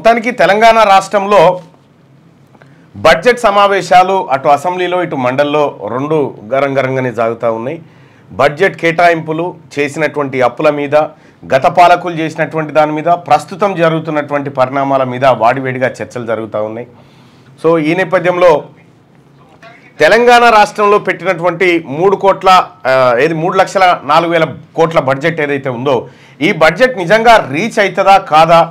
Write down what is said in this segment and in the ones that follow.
మొత్తానికి తెలంగాణ రాష్ట్రంలో బడ్జెట్ సమావేశాలు అటు అసెంబ్లీలో ఇటు మండల్లో రెండు గరంగరంగానే సాగుతూ ఉన్నాయి. బడ్జెట్ కేటాయింపులు చేసినటువంటి అప్పుల మీద, గత పాలకులు చేసినటువంటి దాని మీద, ప్రస్తుతం జరుగుతున్నటువంటి పరిణామాల మీద వాడివేడిగా చర్చలు జరుగుతూ ఉన్నాయి. సో ఈ నేపథ్యంలో తెలంగాణ రాష్ట్రంలో పెట్టినటువంటి 3,04,00,000 కోట్ల బడ్జెట్ ఏదైతే ఉందో ఈ బడ్జెట్ నిజంగా రీచ్ అవుతుందా కాదా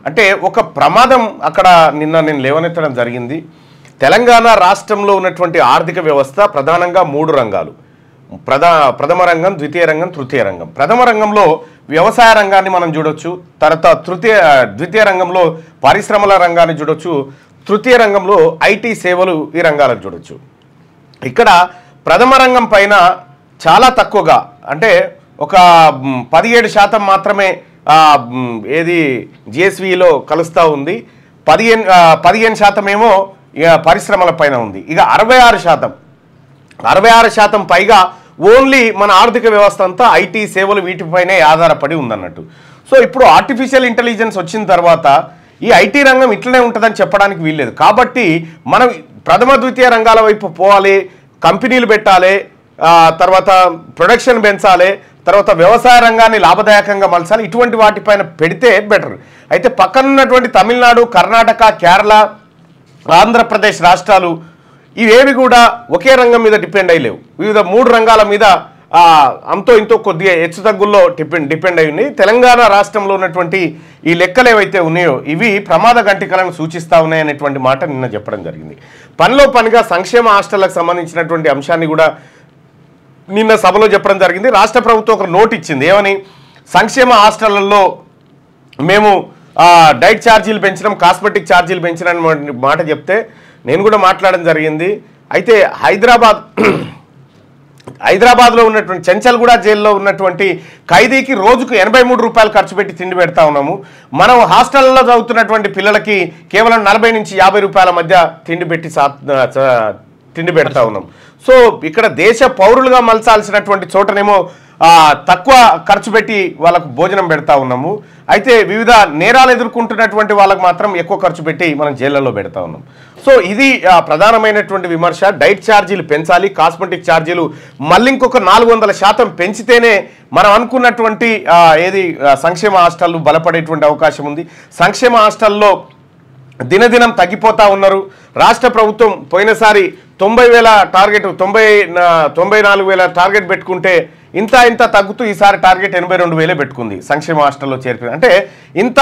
అంటే ఒక ప్రమాదం అక్కడ నిన్న నేను లేవనెత్తడం జరిగింది. తెలంగాణ రాష్ట్రంలో ఉన్నటువంటి ఆర్థిక వ్యవస్థ ప్రధానంగా 3 రంగాలు, ప్రథమ రంగం, ద్వితీయ రంగం, తృతీయ రంగం. ప్రథమ రంగంలో వ్యవసాయ రంగాన్ని మనం చూడొచ్చు, తర్వాత ద్వితీయ రంగంలో పరిశ్రమల రంగాన్ని చూడొచ్చు, తృతీయ రంగంలో ఐటీ సేవలు ఈ రంగాలను చూడొచ్చు. ఇక్కడ ప్రథమ రంగం పైన చాలా తక్కువగా అంటే ఒక 17% మాత్రమే ఏది జిఎస్విలో కలుస్తూ ఉంది, 15% ఏమో పరిశ్రమల పైన ఉంది. ఇక 66% పైగా ఓన్లీ మన ఆర్థిక వ్యవస్థ అంతా ఐటీ సేవలు వీటిపైనే ఆధారపడి ఉందన్నట్టు. సో ఇప్పుడు ఆర్టిఫిషియల్ ఇంటెలిజెన్స్ వచ్చిన తర్వాత ఈ ఐటీ రంగం ఇట్లనే ఉంటుందని చెప్పడానికి వీల్లేదు. కాబట్టి మనం ప్రథమ ద్వితీయ రంగాల వైపు పోవాలి, కంపెనీలు పెట్టాలి, తర్వాత ప్రొడక్షన్ పెంచాలి, తర్వాత వ్యవసాయ రంగాన్ని లాభదాయకంగా మలచాలి. ఇటువంటి వాటిపైన పెడితే బెటర్. అయితే పక్కనున్నటువంటి తమిళనాడు, కర్ణాటక, కేరళ, ఆంధ్రప్రదేశ్ రాష్ట్రాలు ఇవేవి కూడా ఒకే రంగం మీద డిపెండ్ అయ్యలేవు. వివిధ 3 రంగాల మీద అంతో ఇంతో కొద్దిగా హెచ్చుతగ్గుల్లో డిపెండ్ అయి ఉన్నాయి. తెలంగాణ రాష్ట్రంలో ఉన్నటువంటి ఈ లెక్కలు ఏవైతే ఉన్నాయో ఇవి ప్రమాద గంటికలను సూచిస్తూ ఉన్నాయనేటువంటి మాట నిన్న చెప్పడం జరిగింది. పనిలో పనిగా సంక్షేమ హాస్టళ్లకు సంబంధించినటువంటి అంశాన్ని కూడా నిన్న సభలో చెప్పడం జరిగింది. రాష్ట్ర ప్రభుత్వం ఒక నోట్ ఇచ్చింది. ఏమని? సంక్షేమ హాస్టళ్లలో మేము డైట్ ఛార్జీలు పెంచడం, కాస్మెటిక్ ఛార్జీలు పెంచడం మాట చెప్తే నేను కూడా మాట్లాడడం జరిగింది. అయితే హైదరాబాద్లో ఉన్నటువంటి చెంచల్గూడ జైల్లో ఉన్నటువంటి ఖైదీకి రోజుకు 83 రూపాయలు ఖర్చు పెట్టి తిండి పెడతా ఉన్నాము. మనం హాస్టల్లో చదువుతున్నటువంటి పిల్లలకి కేవలం 40 నుంచి 50 రూపాయల మధ్య తిండి పెడతా ఉన్నాం. సో ఇక్కడ దేశ పౌరులుగా మలచాల్సినటువంటి చోటనేమో తక్కువ ఖర్చు పెట్టి వాళ్ళకు భోజనం పెడతా ఉన్నాము. అయితే వివిధ నేరాలు ఎదుర్కొంటున్నటువంటి వాళ్ళకు మాత్రం ఎక్కువ ఖర్చు పెట్టి మనం జైళ్ళల్లో పెడతా ఉన్నాం. సో ఇది ప్రధానమైనటువంటి విమర్శ. డైట్ ఛార్జీలు పెంచాలి, కాస్మెటిక్ ఛార్జీలు మళ్ళీ ఇంకొక 400% పెంచితేనే మనం అనుకున్నటువంటి సంక్షేమ హాస్టళ్ళు బలపడేటువంటి అవకాశం ఉంది. సంక్షేమ హాస్టల్లో దినదినం తగ్గిపోతూ ఉన్నారు. రాష్ట్ర ప్రభుత్వం పోయినసారి 90,000 టార్గెట్ 94,000 టార్గెట్ పెట్టుకుంటే ఇంత తగ్గుతూ ఈసారి టార్గెట్ 82,000 పెట్టుకుంది సంక్షేమ హాస్టల్లో చేర్పి. అంటే ఇంత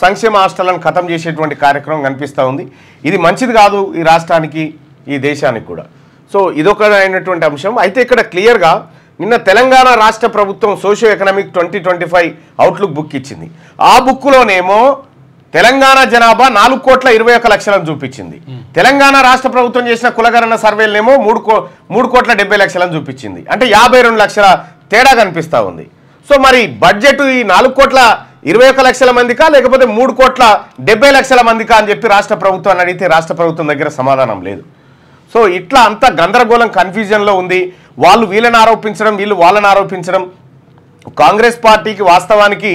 సంక్షేమ హాస్టళ్లను ఖతం చేసేటువంటి కార్యక్రమం కనిపిస్తూ ఉంది. ఇది మంచిది కాదు ఈ రాష్ట్రానికి, ఈ దేశానికి కూడా. సో ఇదొకటైనటువంటి అంశం. అయితే ఇక్కడ క్లియర్గా నిన్న తెలంగాణ రాష్ట్ర ప్రభుత్వం సోషియో ఎకనామిక్ 2025 అవుట్లుక్ బుక్ ఇచ్చింది. ఆ బుక్లోనేమో తెలంగాణ జనాభా 4,21,00,000 చూపించింది. తెలంగాణ రాష్ట్ర ప్రభుత్వం చేసిన కులగణన సర్వేలనేమో 3,70,00,000 చూపించింది. అంటే 52 లక్షల తేడా కనిపిస్తూ ఉంది. సో మరి బడ్జెట్ ఈ 4,21,00,000 మందికా లేకపోతే 3,70,00,000 మందికా అని చెప్పి రాష్ట్ర ప్రభుత్వాన్ని అడిగితే రాష్ట్ర ప్రభుత్వం దగ్గర సమాధానం లేదు. సో ఇట్లా అంత గందరగోళం, కన్ఫ్యూజన్లో ఉంది. వాళ్ళు వీళ్ళని ఆరోపించడం, వీళ్ళు వాళ్ళని ఆరోపించడం. కాంగ్రెస్ పార్టీకి వాస్తవానికి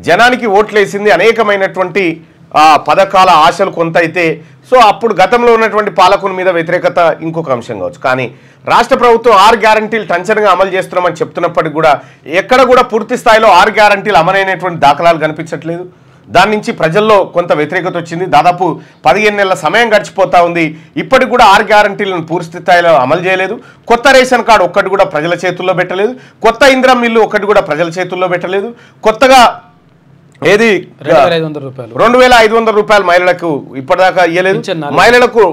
జనానికి ఓట్లేసింది అనేకమైనటువంటి పథకాల ఆశలు కొంత అయితే. సో అప్పుడు గతంలో ఉన్నటువంటి పాలకుల మీద వ్యతిరేకత ఇంకొక అంశం కావచ్చు. కానీ రాష్ట్ర ప్రభుత్వం 6 గ్యారంటీలు టంచనగా అమలు చేస్తున్నామని చెప్తున్నప్పటికీ కూడా ఎక్కడ కూడా పూర్తి స్థాయిలో 6 గ్యారంటీలు అమలైనటువంటి దాఖలాలు కనిపించట్లేదు. దాని నుంచి ప్రజల్లో కొంత వ్యతిరేకత వచ్చింది. దాదాపు 15 నెలల సమయం గడిచిపోతూ ఉంది. ఇప్పటికి కూడా 6 గ్యారంటీలను పూర్తి స్థాయిలో అమలు చేయలేదు. కొత్త రేషన్ కార్డు ఒక్కటి కూడా ప్రజల చేతుల్లో పెట్టలేదు. కొత్త ఇందిరమ్మ ఇల్లు ఒక్కటి కూడా ప్రజల చేతుల్లో పెట్టలేదు. కొత్తగా 2,500 రూపాయలు మహిళలకు ఇప్పటిదాకా ఇవ్వలేదు. మహిళలకు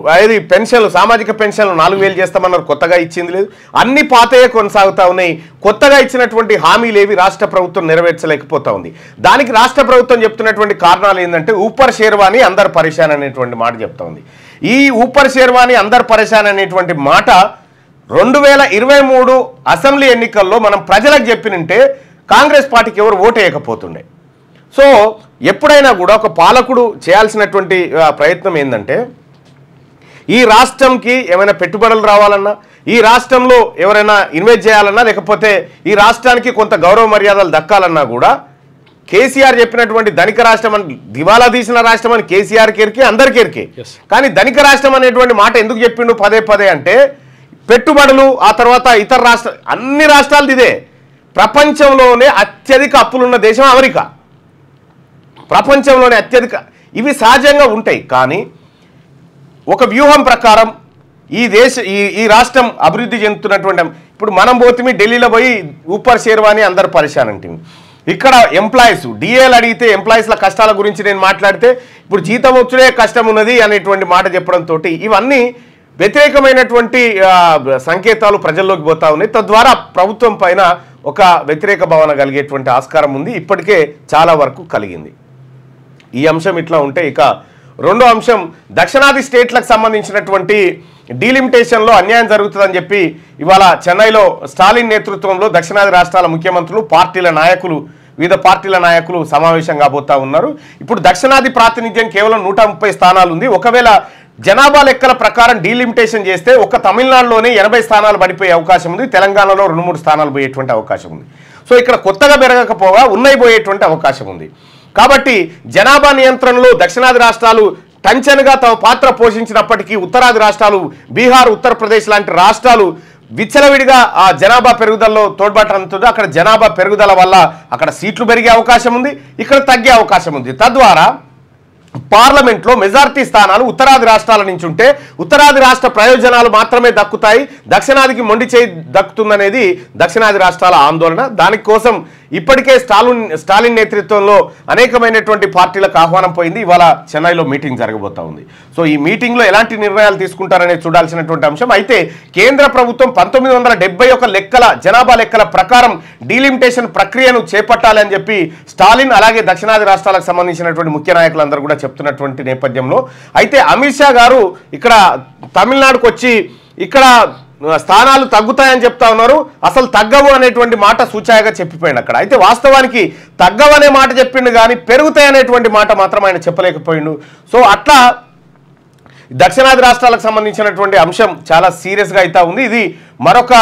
పెన్షన్లు, సామాజిక పెన్షన్లు 4,000 చేస్తామన్నారు, కొత్తగా ఇచ్చింది లేదు. అన్ని పాతయే కొనసాగుతా ఉన్నాయి. కొత్తగా ఇచ్చినటువంటి హామీలు ఏవి రాష్ట్ర ప్రభుత్వం నెరవేర్చలేకపోతా ఉంది. దానికి రాష్ట్ర ప్రభుత్వం చెప్తున్నటువంటి కారణాలు ఏంటంటే ఊపర్ షేర్వాణి అందరు పరేషాన్ అనేటువంటి మాట చెప్తా ఉంది. ఈ ఊపర్ షేర్వాణి అందరు పరేషాన్ అనేటువంటి మాట 2023 అసెంబ్లీ ఎన్నికల్లో మనం ప్రజలకు చెప్పినంటే కాంగ్రెస్ పార్టీకి ఎవరు ఓటు వేయకపోతుండే. సో ఎప్పుడైనా కూడా ఒక పాలకుడు చేయాల్సినటువంటి ప్రయత్నం ఏంటంటే ఈ రాష్ట్రంకి ఏమైనా పెట్టుబడులు రావాలన్నా, ఈ రాష్ట్రంలో ఎవరైనా ఇన్వెస్ట్ చేయాలన్నా, లేకపోతే ఈ రాష్ట్రానికి కొంత గౌరవ మర్యాదలు దక్కాలన్నా కూడా కేసీఆర్ చెప్పినటువంటి ధనిక రాష్ట్రం అని, దివాలా తీసిన రాష్ట్రం అని కేసీఆర్కి ఎరికే, అందరికీ ఎరికే. కానీ ధనిక రాష్ట్రం అనేటువంటి మాట ఎందుకు చెప్పిండు పదే పదే అంటే, పెట్టుబడులు ఆ తర్వాత ఇతర అన్ని రాష్ట్రాలది ఇదే. ప్రపంచంలోనే అత్యధిక అప్పులున్న దేశం అమెరికా. ప్రపంచంలోనే అత్యధిక, ఇవి సహజంగా ఉంటాయి. కానీ ఒక వ్యూహం ప్రకారం ఈ రాష్ట్రం అభివృద్ధి చెందుతున్నటువంటి, ఇప్పుడు మనం పోతే ఢిల్లీలో పోయి ఊపర్ షేర్వాని అందరు పరిశాన్ అంటే, ఇక్కడ ఎంప్లాయీస్ డిఏలు అడిగితే ఎంప్లాయీస్ల కష్టాల గురించి నేను మాట్లాడితే ఇప్పుడు జీతం వచ్చుడే కష్టం ఉన్నది అనేటువంటి మాట చెప్పడంతో ఇవన్నీ వ్యతిరేకమైనటువంటి సంకేతాలు ప్రజల్లోకి పోతా ఉన్నాయి. తద్వారా ప్రభుత్వం పైన ఒక వ్యతిరేక భావన కలిగేటువంటి ఆస్కారం ఉంది, ఇప్పటికే చాలా వరకు కలిగింది. ఈ అంశం ఇట్లా ఉంటే, ఇక రెండో అంశం దక్షిణాది స్టేట్లకు సంబంధించినటువంటి డీలిమిటేషన్లో అన్యాయం జరుగుతుందని చెప్పి ఇవాళ చెన్నైలో స్టాలిన్ నేతృత్వంలో దక్షిణాది రాష్ట్రాల ముఖ్యమంత్రులు, వివిధ పార్టీల నాయకులు సమావేశం కాబోతా ఉన్నారు. ఇప్పుడు దక్షిణాది ప్రాతినిధ్యం కేవలం 130 స్థానాలు ఉంది. ఒకవేళ జనాభా లెక్కల ప్రకారం డీలిమిటేషన్ చేస్తే ఒక తమిళనాడులోనే 80 స్థానాలు పడిపోయే అవకాశం ఉంది, తెలంగాణలో 2-3 స్థానాలు పోయేటువంటి అవకాశం ఉంది. సో ఇక్కడ కొత్తగా పెరగకపోగా ఉన్నాయి పోయేటువంటి అవకాశం ఉంది. కాబట్టి జనాభా నియంత్రణలో దక్షిణాది రాష్ట్రాలు టంచన్గా తమ పాత్ర పోషించినప్పటికీ ఉత్తరాది రాష్ట్రాలు, బీహార్, ఉత్తరప్రదేశ్ లాంటి రాష్ట్రాలు విచ్చలవిడిగా ఆ జనాభా పెరుగుదలలో తోడ్పాటు అందుతుంది. అక్కడ జనాభా పెరుగుదల వల్ల అక్కడ సీట్లు పెరిగే అవకాశం ఉంది, ఇక్కడ తగ్గే అవకాశం ఉంది. తద్వారా పార్లమెంట్లో మెజారిటీ స్థానాలు ఉత్తరాది రాష్ట్రాల నుంచి ఉంటే ఉత్తరాది రాష్ట్ర ప్రయోజనాలు మాత్రమే దక్కుతాయి, దక్షిణాదికి మొండి చేయి దక్కుతుందనేది దక్షిణాది రాష్ట్రాల ఆందోళన. దానికోసం ఇప్పటికే స్టాలిన్ నేతృత్వంలో అనేకమైనటువంటి పార్టీలకు ఆహ్వానం పోయింది. ఇవాళ చెన్నైలో మీటింగ్ జరగబోతా ఉంది. సో ఈ మీటింగ్లో ఎలాంటి నిర్ణయాలు తీసుకుంటారనేది చూడాల్సినటువంటి అంశం. అయితే కేంద్ర ప్రభుత్వం 1971 జనాభా లెక్కల ప్రకారం డీలిమిటేషన్ ప్రక్రియను చేపట్టాలని చెప్పి స్టాలిన్ అలాగే దక్షిణాది రాష్ట్రాలకు సంబంధించినటువంటి ముఖ్య నాయకులందరూ కూడా చెప్తున్నటువంటి నేపథ్యంలో, అయితే అమిత్ షా గారు ఇక్కడ తమిళనాడుకు వచ్చి ఇక్కడ స్థానాలు తగ్గుతాయని చెప్తా ఉన్నారు, అసలు తగ్గవు అనేటువంటి మాట సూచాయగా చెప్పిపోయింది అక్కడ. అయితే వాస్తవానికి తగ్గవనే మాట చెప్పిండు కానీ పెరుగుతాయనేటువంటి మాట మాత్రం ఆయన చెప్పలేకపోయిండు. సో అట్లా దక్షిణాది రాష్ట్రాలకు సంబంధించినటువంటి అంశం చాలా సీరియస్గా అయితే ఉంది. ఇది మరొక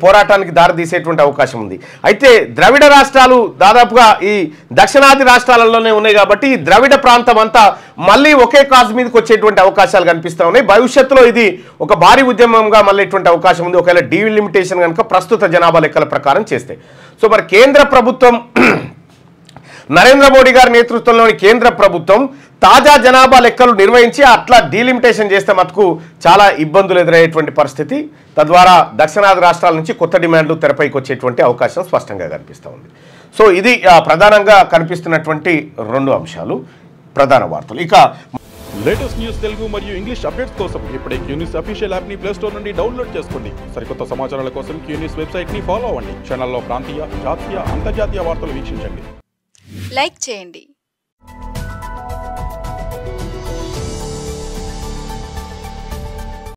పోరాటానికి దారితీసేటువంటి అవకాశం ఉంది. అయితే ద్రవిడ రాష్ట్రాలు దాదాపుగా ఈ దక్షిణాది రాష్ట్రాలలోనే ఉన్నాయి కాబట్టి ఈ ద్రవిడ ప్రాంతం అంతా మళ్ళీ ఒకే కాజ్ మీదకి వచ్చేటువంటి అవకాశాలు కనిపిస్తూ ఉన్నాయి. భవిష్యత్తులో ఇది ఒక భారీ ఉద్యమంగా మళ్ళేటువంటి అవకాశం ఉంది ఒకవేళ డీలిమిటేషన్ కనుక ప్రస్తుత జనాభా లెక్కల ప్రకారం చేస్తే. సో మరి కేంద్ర ప్రభుత్వం, నరేంద్ర మోడీ గారి నేతృత్వంలోని కేంద్ర ప్రభుత్వం తాజా జనాభా లెక్కలు నిర్వహించి అట్లా డీలిమిటేషన్ చేస్తే మటుకు చాలా ఇబ్బందులు ఎదురయ్యేటువంటి పరిస్థితి. తద్వారా దక్షిణాది రాష్ట్రాల నుంచి కొత్త డిమాండ్లు తెరపైకి వచ్చేటువంటి అవకాశం స్పష్టంగా కనిపిస్తూ ఉంది. సో ఇది ప్రధానంగా కనిపిస్తున్నటువంటి రెండు అంశాలు, ప్రధాన వార్తలు. ఇక లేటెస్ట్ న్యూస్ తెలుగు మరియు ఇంగ్లీష్ అప్డేట్స్ కోసం ఇప్పుడే క్యూన్యూస్ అఫీషియల్ యాప్ ని ప్లే స్టోర్ నుండి డౌన్లోడ్ చేసుకోండి. సరికొత్త సమాచారాల కోసం క్యూన్యూస్ వెబ్సైట్ ని ఫాలో అవ్వండి. ఛానల్లో ప్రాంతీయ, జాతీయ, అంతర్జాతీయ వార్తలు వీక్షించండి. లైక్ చేయండి.